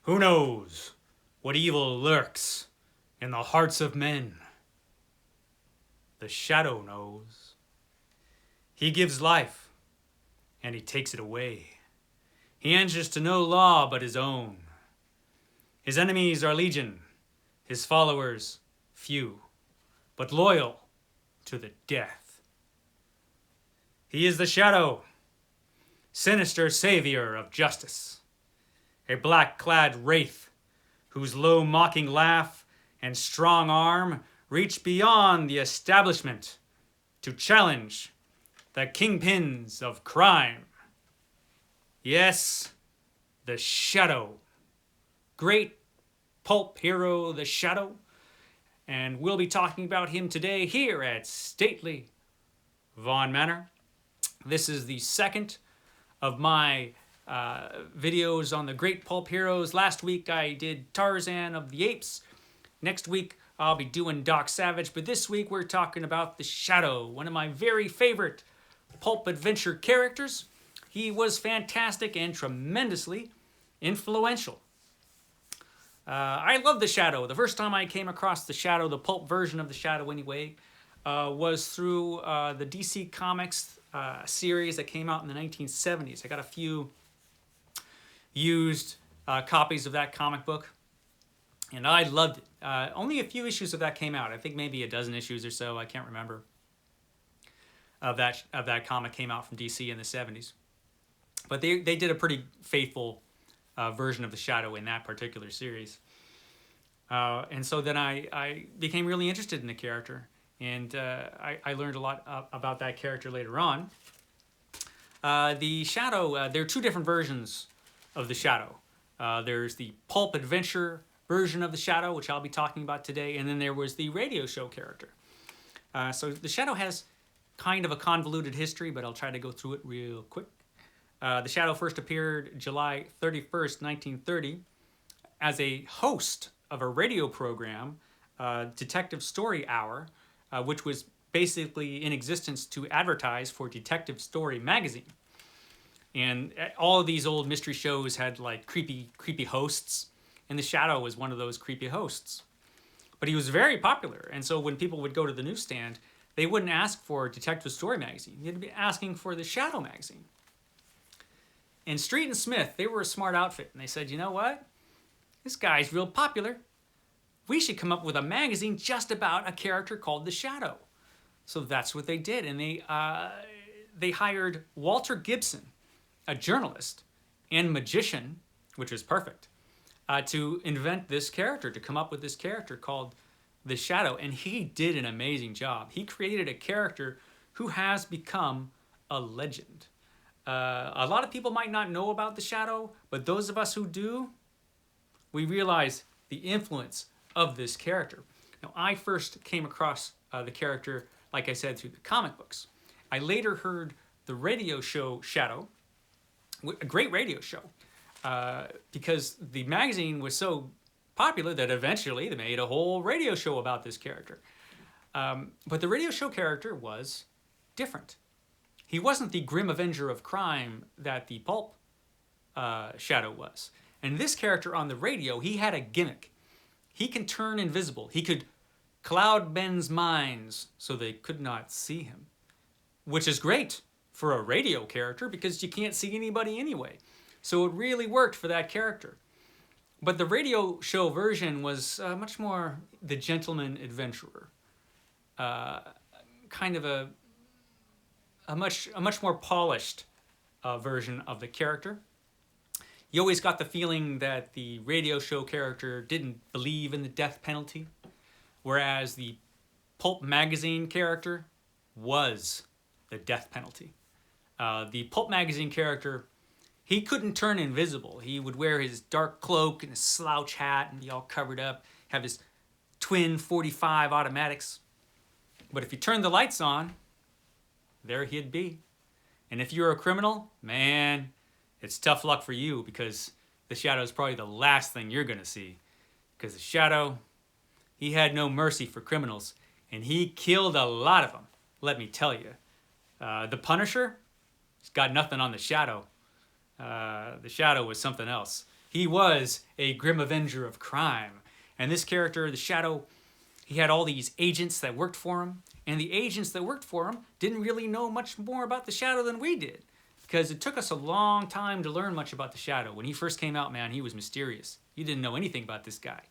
Who knows what evil lurks in the hearts of men? The shadow knows. He gives life, and he takes it away. He answers to no law but his own. His enemies are legion, his followers few, but loyal to the death. He is the shadow, sinister savior of justice, a black-clad wraith whose low mocking laugh and strong arm reach beyond the establishment to challenge the kingpins of crime. Yes, the Shadow. Great pulp hero, the Shadow. And we'll be talking about him today here at stately Vaughn Manor. This is the second of my videos on the great pulp heroes. Last week I did Tarzan of the Apes. Next week I'll be doing Doc Savage, but this week we're talking about the Shadow, one of my very favorite pulp adventure characters. He was fantastic and tremendously influential. I love the Shadow. The first time I came across the Shadow, the pulp version of the Shadow anyway, was through the DC Comics series that came out in the 1970s. I got a few used copies of that comic book, and I loved it. Only a few issues of that came out. I think maybe a dozen issues or so. I can't remember. Of that comic came out from DC in the 70s. But they did a pretty faithful version of the Shadow in that particular series. And so then I became really interested in the character. And I learned a lot about that character later on. The Shadow, there are two different versions of the Shadow. There's the pulp adventure version of the Shadow, which I'll be talking about today. And then there was the radio show character. So the Shadow has kind of a convoluted history, but I'll try to go through it real quick. The Shadow first appeared July 31st, 1930, as a host of a radio program, Detective Story Hour, which was basically in existence to advertise for Detective Story magazine. And all of these old mystery shows had like creepy hosts, and the Shadow was one of those creepy hosts. But he was very popular, and so when people would go to the newsstand, they wouldn't ask for Detective Story magazine. They'd be asking for the Shadow magazine. And Street and Smith, they were a smart outfit, and they said, you know what? This guy's real popular. We should come up with a magazine just about a character called the Shadow. So that's what they did, and they hired Walter Gibson, a journalist and magician, which was perfect, to invent this character, to come up with this character called the Shadow, and he did an amazing job. He created a character who has become a legend. A lot of people might not know about the Shadow, but those of us who do, we realize the influence of this character. Now, I first came across the character, like I said, through the comic books. I later heard the radio show Shadow, a great radio show, because the magazine was so popular that eventually they made a whole radio show about this character. But the radio show character was different. He wasn't the grim avenger of crime that the pulp Shadow was. And this character on the radio, he had a gimmick. He can turn invisible. He could cloud men's minds so they could not see him, which is great for a radio character because you can't see anybody anyway. So it really worked for that character. But the radio show version was much more the gentleman adventurer. Kind of a much more polished version of the character. You always got the feeling that the radio show character didn't believe in the death penalty, whereas the pulp magazine character was the death penalty. The pulp magazine character, he couldn't turn invisible. He would wear his dark cloak and his slouch hat and be all covered up, have his twin .45 automatics. But if you turned the lights on, there he'd be. And if you're a criminal, man, it's tough luck for you because the Shadow is probably the last thing you're going to see. Because the Shadow, he had no mercy for criminals, and he killed a lot of them, let me tell you. The Punisher, he's got nothing on the Shadow. The Shadow was something else. He was a grim avenger of crime. And this character, the Shadow, he had all these agents that worked for him. And the agents that worked for him didn't really know much more about the Shadow than we did. Because it took us a long time to learn much about the Shadow. When he first came out, man, he was mysterious. You didn't know anything about this guy.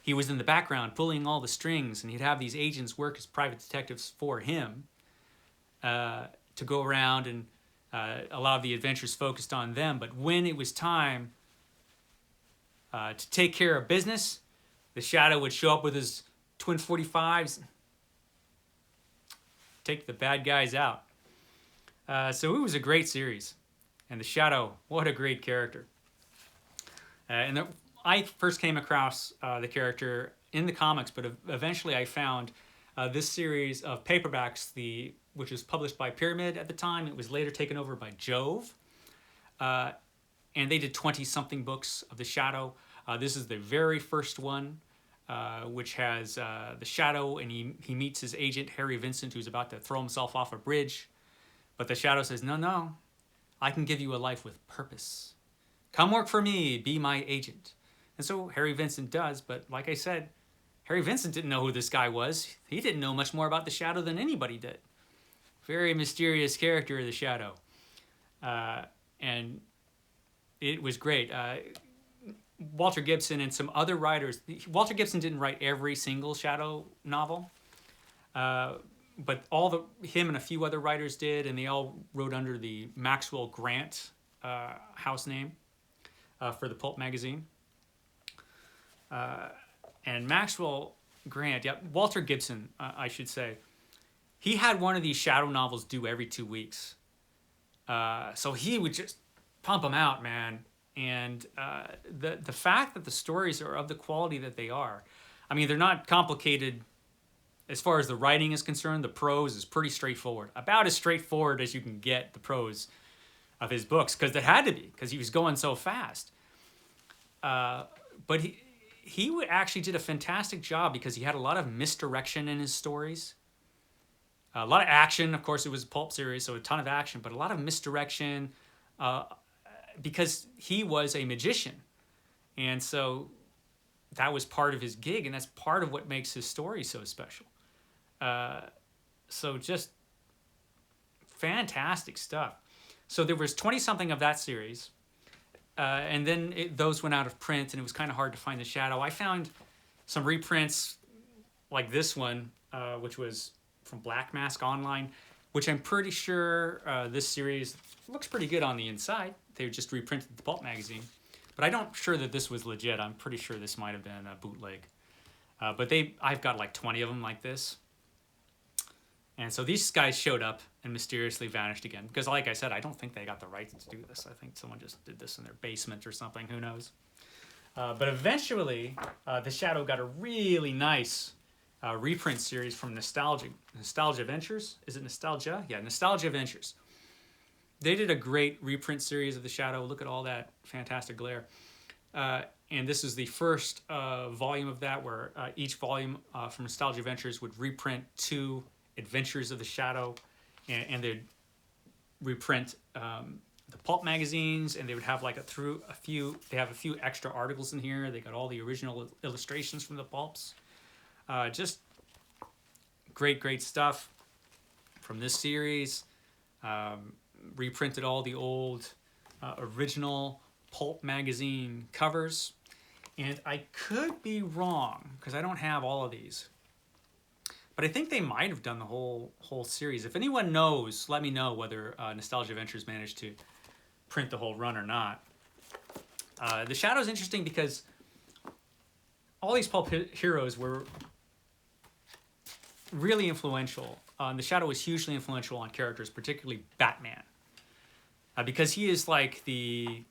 He was in the background pulling all the strings, and he'd have these agents work as private detectives for him to go around, and a lot of the adventures focused on them. But when it was time to take care of business, the Shadow would show up with his twin 45s, take the bad guys out. So it was a great series. And the Shadow, what a great character. I first came across the character in the comics, but eventually I found this series of paperbacks, which was published by Pyramid at the time. It was later taken over by Jove. And they did 20-something books of the Shadow. This is the very first one, which has the Shadow, and he meets his agent, Harry Vincent, who's about to throw himself off a bridge. But the Shadow says, no, I can give you a life with purpose. Come work for me, be my agent. And so Harry Vincent does, but like I said, Harry Vincent didn't know who this guy was. He didn't know much more about the Shadow than anybody did. Very mysterious character, the Shadow. And it was great. Walter Gibson and some other writers. Walter Gibson didn't write every single Shadow novel, but him and a few other writers did, and they all wrote under the Maxwell Grant house name for the pulp magazine. And Maxwell Grant, Walter Gibson, I should say, he had one of these Shadow novels due every 2 weeks. So he would just pump them out, man. And the fact that the stories are of the quality that they are, I mean, they're not complicated as far as the writing is concerned. The prose is pretty straightforward, about as straightforward as you can get the prose of his books, because it had to be, because he was going so fast. But he actually did a fantastic job, because he had a lot of misdirection in his stories. A lot of action, of course, it was a pulp series, so a ton of action, but a lot of misdirection, because he was a magician. And so that was part of his gig, and that's part of what makes his story so special. So just fantastic stuff. So there was 20-something of that series, and then those went out of print, and it was kind of hard to find the Shadow. I found some reprints like this one, which was from Black Mask Online, which I'm pretty sure this series looks pretty good on the inside. They just reprinted the pulp magazine. But I'm not sure that this was legit. I'm pretty sure this might have been a bootleg. But I've got like 20 of them like this. And so these guys showed up and mysteriously vanished again. Because like I said, I don't think they got the rights to do this. I think someone just did this in their basement or something. Who knows? But eventually, the Shadow got a really nice reprint series from Nostalgia Ventures. Is it Nostalgia? Yeah, Nostalgia Ventures. They did a great reprint series of the Shadow. Look at all that fantastic glare. And this is the first volume of that, where each volume from Nostalgia Ventures would reprint 2 adventures of the Shadow, and they'd reprint the pulp magazines, and they would have like a few extra articles in here. They got all the original illustrations from the pulps. Just great stuff from this series. Reprinted all the old original pulp magazine covers. And I could be wrong, because I don't have all of these. But I think they might have done the whole series. If anyone knows, let me know whether Nostalgia Ventures managed to print the whole run or not. The Shadow's interesting because all these pulp heroes were really influential. The Shadow was hugely influential on characters, particularly Batman. Because he is like the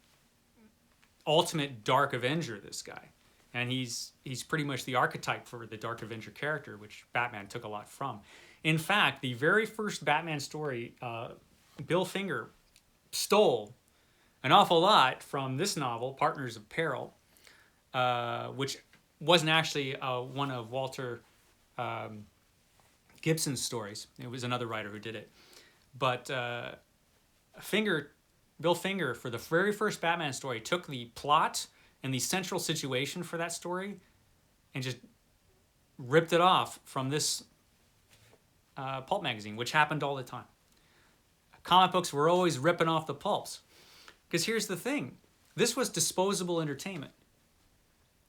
ultimate Dark Avenger, this guy. And he's pretty much the archetype for the Dark Avenger character, which Batman took a lot from. In fact, the very first Batman story, Bill Finger stole an awful lot from this novel, Partners of Peril, which wasn't actually one of Walter Gibson's stories. It was another writer who did it. But Bill Finger, for the very first Batman story, took the plot and the central situation for that story and just ripped it off from this pulp magazine, which happened all the time. Comic books were always ripping off the pulps. Because here's the thing. This was disposable entertainment.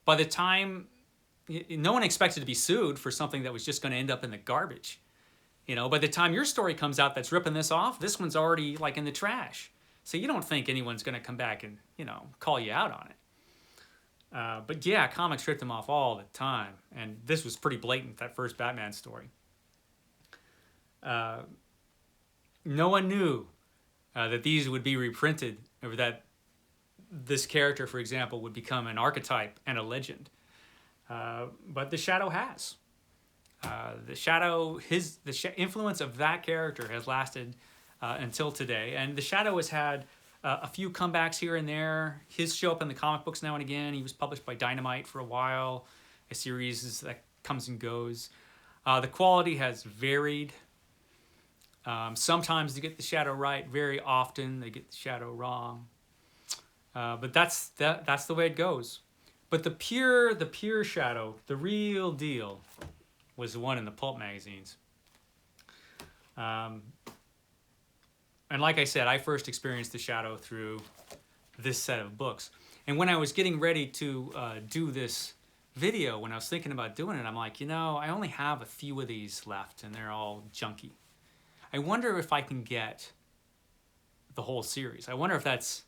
By the time, no one expected to be sued for something that was just going to end up in the garbage. You know, by the time your story comes out that's ripping this off, this one's already like in the trash. So you don't think anyone's going to come back and, you know, call you out on it. But yeah, comics ripped them off all the time. And this was pretty blatant, that first Batman story. No one knew that these would be reprinted, or that this character, for example, would become an archetype and a legend. But the Shadow has. The Shadow, the influence of that character has lasted until today. And the Shadow has had a few comebacks here and there. His show up in the comic books now and again. He was published by Dynamite for a while. A series that comes and goes. The quality has varied. Sometimes they get the Shadow right. Very often they get the Shadow wrong. But that's the way it goes. But the pure Shadow, the real deal, was the one in the pulp magazines. And like I said, I first experienced the Shadow through this set of books. And when I was getting ready to do this video, when I was thinking about doing it, I'm like, you know, I only have a few of these left and they're all junky. I wonder if I can get the whole series. I wonder if that's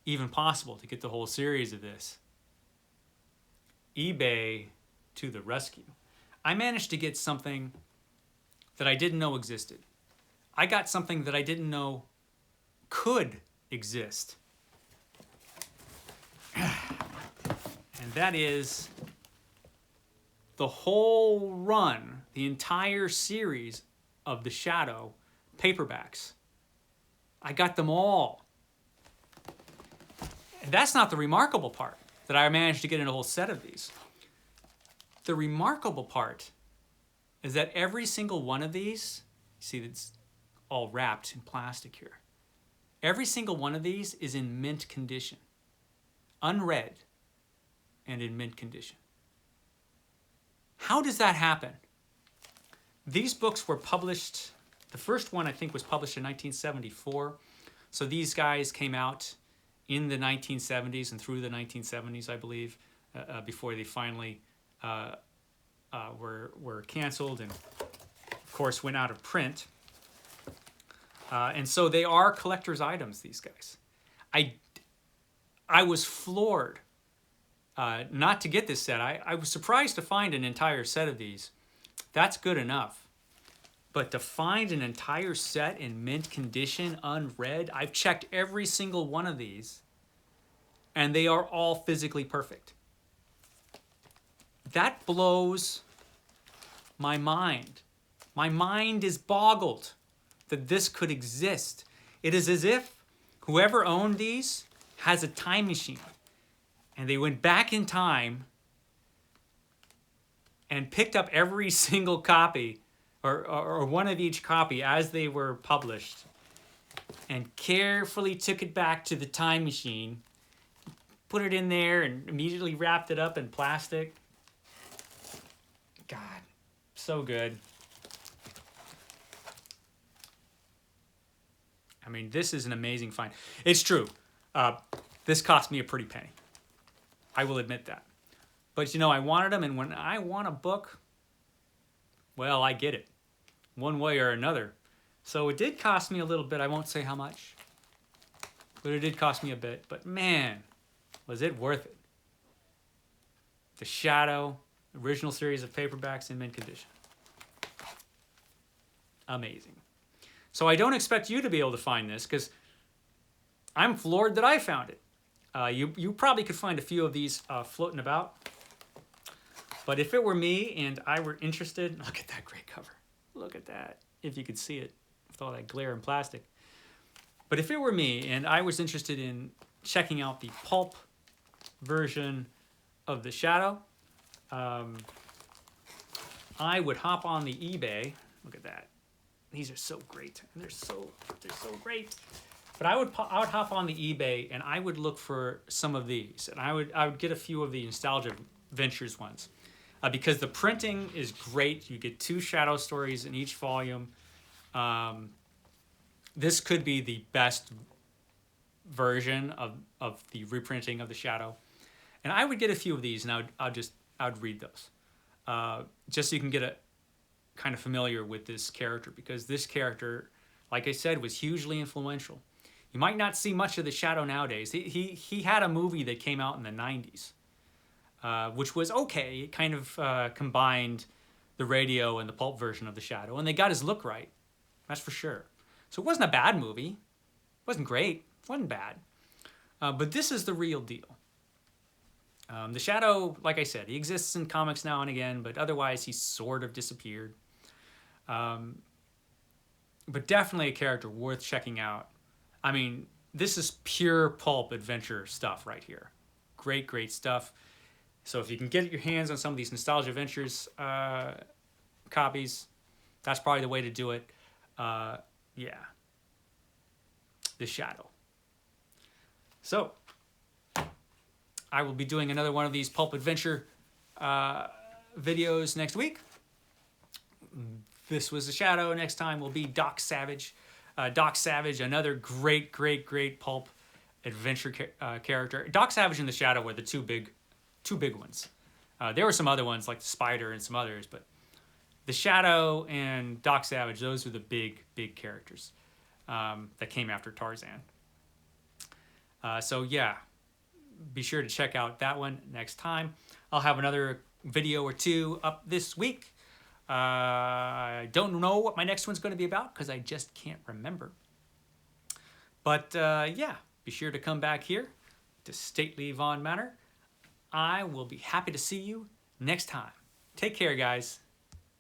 even possible to get the whole series of this. eBay to the rescue. I managed to get something that I didn't know existed. I got something that I didn't know could exist. And that is the whole run, the entire series of the Shadow paperbacks. I got them all. And that's not the remarkable part, that I managed to get in a whole set of these. The remarkable part is that every single one of these, you see it's all wrapped in plastic here. Every single one of these is in mint condition, unread and in mint condition. How does that happen? These books were published, the first one I think was published in 1974. So these guys came out in the 1970s and through the 1970s, I believe, before they finally were canceled and, of course, went out of print. And so they are collector's items, these guys. I was floored not to get this set. I was surprised to find an entire set of these. That's good enough. But to find an entire set in mint condition, unread, I've checked every single one of these, and they are all physically perfect. That blows my mind. My mind is boggled that this could exist. It is as if whoever owned these has a time machine, and they went back in time and picked up every single copy or one of each copy as they were published and carefully took it back to the time machine, put it in there and immediately wrapped it up in plastic. God, so good. I mean, this is an amazing find. It's true. This cost me a pretty penny. I will admit that. But, you know, I wanted them, and when I want a book, well, I get it, one way or another. So it did cost me a little bit. I won't say how much, but it did cost me a bit. But, man, was it worth it. The Shadow, original series of paperbacks in mint condition. Amazing. So I don't expect you to be able to find this, because I'm floored that I found it. You probably could find a few of these floating about. But if it were me and I were interested, look at that great cover. Look at that, if you could see it with all that glare and plastic. But if it were me and I was interested in checking out the pulp version of the Shadow, I would hop on the eBay. Look at that. These are so great. They're so great. But I would hop on the eBay and I would look for some of these, and I would get a few of the Nostalgia Ventures ones, because the printing is great. You get 2 shadow stories in each volume. This could be the best version of the reprinting of the Shadow, and I would get a few of these, and I would read those, just so you can get a kind of familiar with this character, because this character, like I said, was hugely influential. You might not see much of the Shadow nowadays. He had a movie that came out in the 90s, which was okay. It kind of combined the radio and the pulp version of the Shadow, and they got his look right. That's for sure. So it wasn't a bad movie. It wasn't great. It wasn't bad. But this is the real deal. The Shadow, like I said, he exists in comics now and again, but otherwise he's sort of disappeared. But definitely a character worth checking out. I mean, this is pure pulp adventure stuff right here. Great, great stuff. So if you can get your hands on some of these Nostalgia Ventures copies, that's probably the way to do it. Yeah. The Shadow. So, I will be doing another one of these pulp adventure videos next week. This was The Shadow. Next time will be Doc Savage. Doc Savage, another great, great, great pulp adventure character. Doc Savage and The Shadow were the two big ones. There were some other ones like the Spider and some others, but The Shadow and Doc Savage, those were the big, big characters that came after Tarzan. So yeah, be sure to check out that one next time. I'll have another video or 2 up this week. I don't know what my next one's going to be about because I just can't remember. But yeah, be sure to come back here to Stately Vaughn Manor. I will be happy to see you next time. Take care, guys.